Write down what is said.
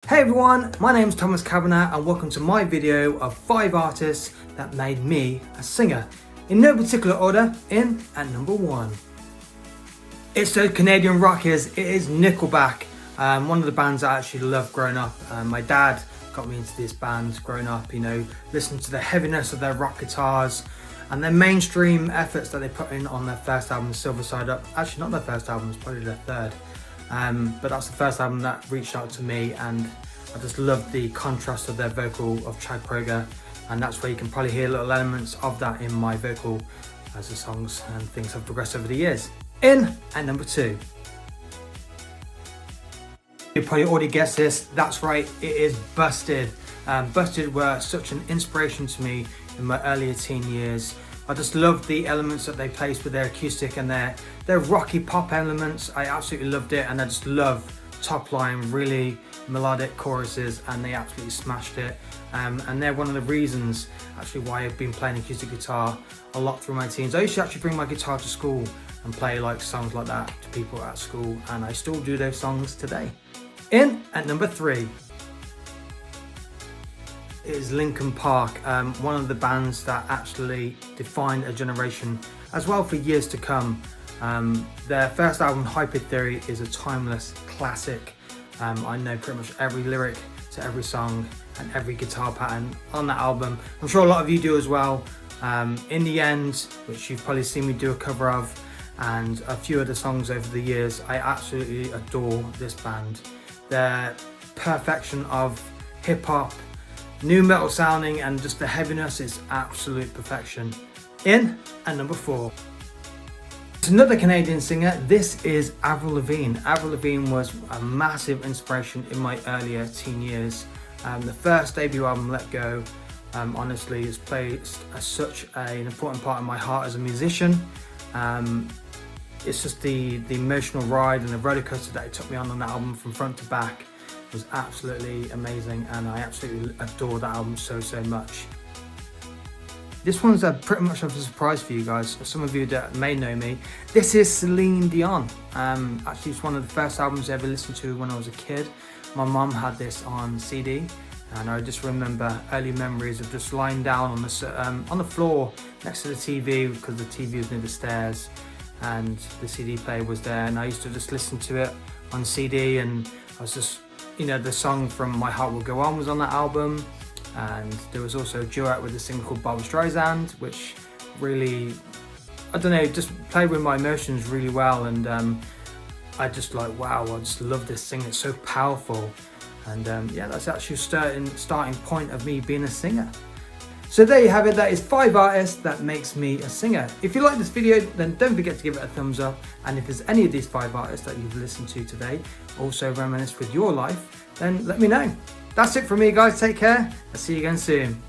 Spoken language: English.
Hey everyone, my name's Thomas Kavanagh and welcome to my video of 5 artists that made me a singer. In no particular order, in at number 1. It's those Canadian rockers, it is Nickelback. One of the bands I actually loved growing up. My dad got me into this band growing up, listening to the heaviness of their rock guitars and their mainstream efforts that they put in on their first album, Silver Side Up. Actually not their first album, it's probably their third. But that's the first album that reached out to me, and I just loved the contrast of their vocal of Chad Kroeger, and that's where you can probably hear little elements of that in my vocal as the songs and things have progressed over the years. In at number 2. You probably already guessed this, that's right, it is Busted. Busted were such an inspiration to me in my earlier teen years. I just loved the elements that they placed with their acoustic and their rocky pop elements. I absolutely loved it, and I just love top line, really melodic choruses, and they absolutely smashed it. And they're one of the reasons actually why I've been playing acoustic guitar a lot through my teens. I used to actually bring my guitar to school and play like songs like that to people at school, and I still do those songs today. In at number 3 is Linkin Park, one of the bands that actually defined a generation as well for years to come. Their first album, Hyper Theory, is a timeless classic. I know pretty much every lyric to every song and every guitar pattern on that album. I'm sure a lot of you do as well. In the End, which you've probably seen me do a cover of, and a few other songs over the years, I absolutely adore this band. Their perfection of hip hop, new metal sounding, and just the heaviness is absolute perfection. In at number 4. It's another Canadian singer. This is Avril Lavigne. Avril Lavigne was a massive inspiration in my earlier teen years. The first debut album, Let Go, honestly has played such an important part in my heart as a musician. It's just the emotional ride and the roller coaster that it took me on that album from front to back was absolutely amazing, and I absolutely adore that album so much. This one's pretty much of a surprise for you guys. For some of you that may know me, this is Celine Dion. Actually, it's one of the first albums I ever listened to when I was a kid. My mum had this on CD, and I just remember early memories of just lying down on the floor next to the TV, because the TV was near the stairs and the CD player was there, and I used to just listen to it on CD, and I was just, the song from My Heart Will Go On was on that album, and there was also a duet with a singer called Barbra Streisand, which really, I don't know, just played with my emotions really well, and I just like, wow, I just love this singer, it's so powerful, and yeah, that's actually a starting point of me being a singer. So there you have it, that is 5 artists that makes me a singer. If you like this video, then don't forget to give it a thumbs up, and if there's any of these 5 artists that you've listened to today also reminisce with your life, then let me know. That's it from me guys, take care, I'll see you again soon.